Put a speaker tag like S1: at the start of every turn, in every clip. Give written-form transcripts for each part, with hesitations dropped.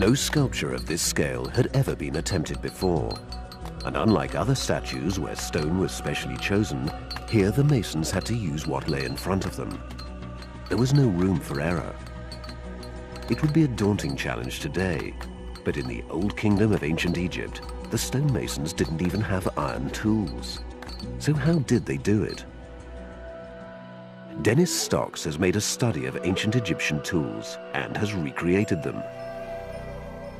S1: No sculpture of this scale had ever been attempted before. And unlike other statues where stone was specially chosen, here the masons had to use what lay in front of them. There was no room for error. It would be a daunting challenge today, but in the old kingdom of ancient Egypt, the stonemasons didn't even have iron tools. So how did they do it? Dennis Stocks has made a study of ancient Egyptian tools and has recreated them.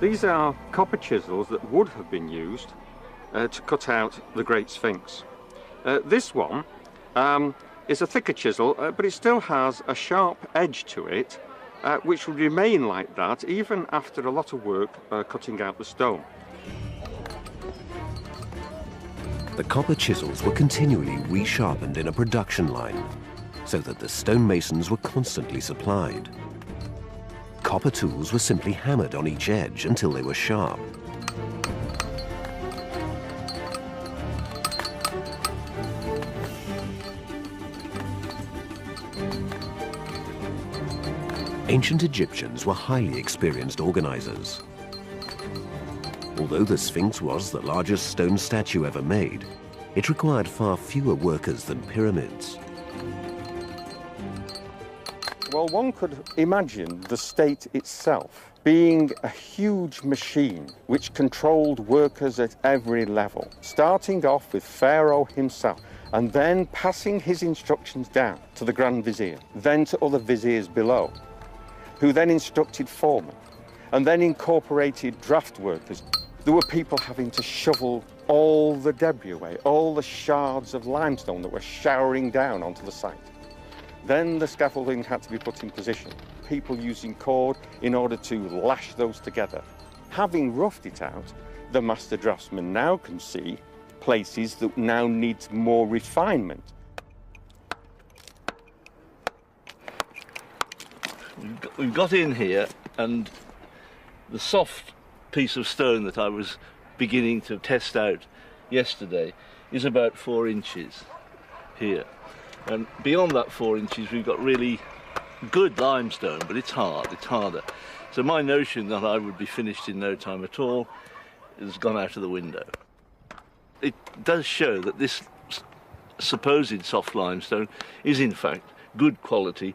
S2: These are copper chisels that would have been used to cut out the Great Sphinx. This one is a thicker chisel, but it still has a sharp edge to it, which will remain like that even after a lot of work cutting out the stone.
S1: The copper chisels were continually resharpened in a production line, so that the stonemasons were constantly supplied. Copper tools were simply hammered on each edge until they were sharp. Ancient Egyptians were highly experienced organizers. Although the Sphinx was the largest stone statue ever made, it required far fewer workers than pyramids.
S2: Well, one could imagine the state itself being a huge machine which controlled workers at every level, starting off with Pharaoh himself and then passing his instructions down to the Grand Vizier, then to other viziers below, who then instructed foremen and then incorporated draft workers. There were people having to shovel all the debris away, all the shards of limestone that were showering down onto the site. Then the scaffolding had to be put in position, people using cord in order to lash those together. Having roughed it out, the master draftsman now can see places that now need more refinement.
S3: We've got in here, and the soft piece of stone that I was beginning to test out yesterday is about 4 inches here. And beyond that 4 inches, we've got really good limestone, but it's harder. So my notion that I would be finished in no time at all has gone out of the window. It does show that this supposed soft limestone is in fact good quality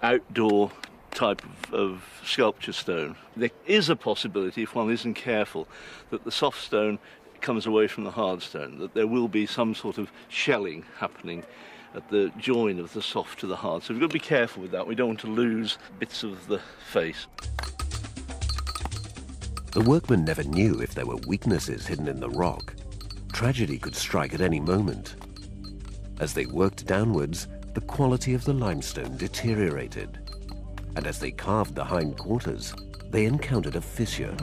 S3: outdoor type of sculpture stone. There is a possibility, if one isn't careful, that the soft stone comes away from the hard stone, that there will be some sort of shelling happening at the join of the soft to the hard. So we've got to be careful with that. We don't want to lose bits of the face.
S1: The workmen never knew if there were weaknesses hidden in the rock. Tragedy could strike at any moment. As they worked downwards, the quality of the limestone deteriorated. And as they carved the hindquarters, they encountered a fissure.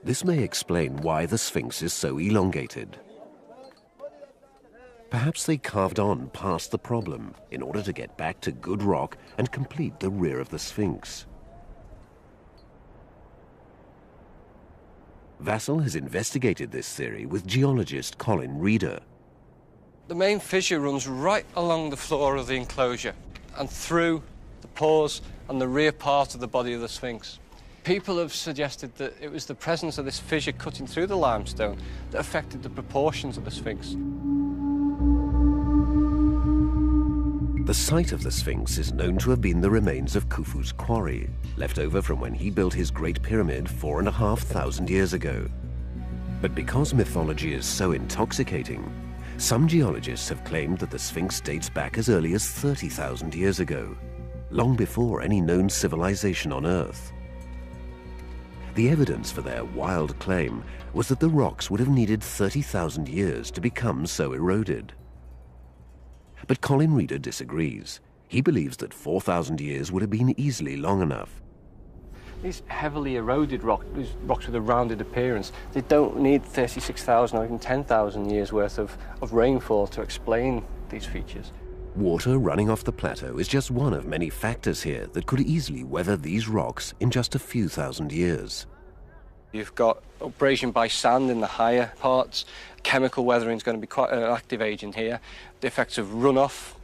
S1: This may explain why the Sphinx is so elongated. Perhaps they carved on past the problem in order to get back to good rock and complete the rear of the Sphinx. Vassal has investigated this theory with geologist Colin Reeder.
S4: The main fissure runs right along the floor of the enclosure and through the pores and the rear part of the body of the Sphinx. People have suggested that it was the presence of this fissure cutting through the limestone that affected the proportions of the Sphinx.
S1: The site of the Sphinx is known to have been the remains of Khufu's quarry, left over from when he built his Great Pyramid 4,500 years ago. But because mythology is so intoxicating, some geologists have claimed that the Sphinx dates back as early as 30,000 years ago, long before any known civilization on Earth. The evidence for their wild claim was that the rocks would have needed 30,000 years to become so eroded. But Colin Reeder disagrees. He believes that 4,000 years would have been easily long enough.
S4: These heavily eroded rocks, these rocks with a rounded appearance, they don't need 36,000 or even 10,000 years worth of rainfall to explain these features.
S1: Water running off the plateau is just one of many factors here that could easily weather these rocks in just a few thousand years.
S4: You've got abrasion by sand in the higher parts. Chemical weathering is going to be quite an active agent here. The effects of runoff,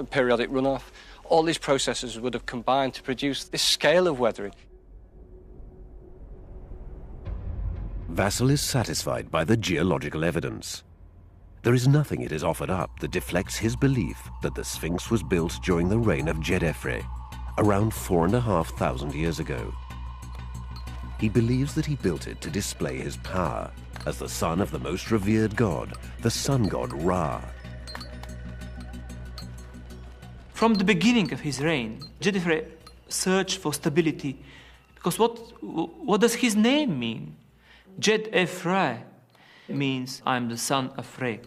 S4: periodic runoff. All these processes would have combined to produce this scale of weathering.
S1: Vassal is satisfied by the geological evidence. There is nothing it has offered up that deflects his belief that the Sphinx was built during the reign of Djedefre, around 4,500 years ago. He believes that he built it to display his power as the son of the most revered god, the sun god Ra.
S5: From the beginning of his reign, Djedefre searched for stability, because what does his name mean? Djedefre means I'm the son of Re.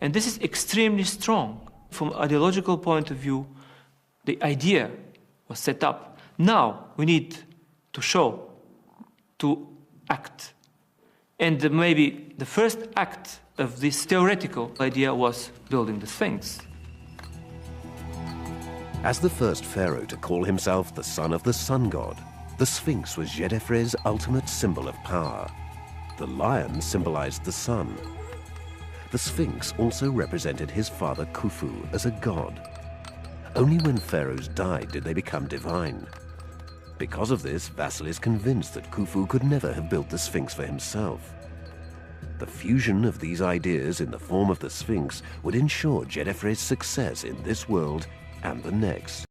S5: And this is extremely strong. From an ideological point of view, the idea was set up. Now we need to show, to act. And maybe the first act of this theoretical idea was building the Sphinx.
S1: As the first pharaoh to call himself the son of the sun god, the Sphinx was Djedefre's ultimate symbol of power. The lion symbolized the sun. The Sphinx also represented his father Khufu as a god. Only when pharaohs died did they become divine. Because of this, Vassal is convinced that Khufu could never have built the Sphinx for himself. The fusion of these ideas in the form of the Sphinx would ensure Djedefre's success in this world and the next.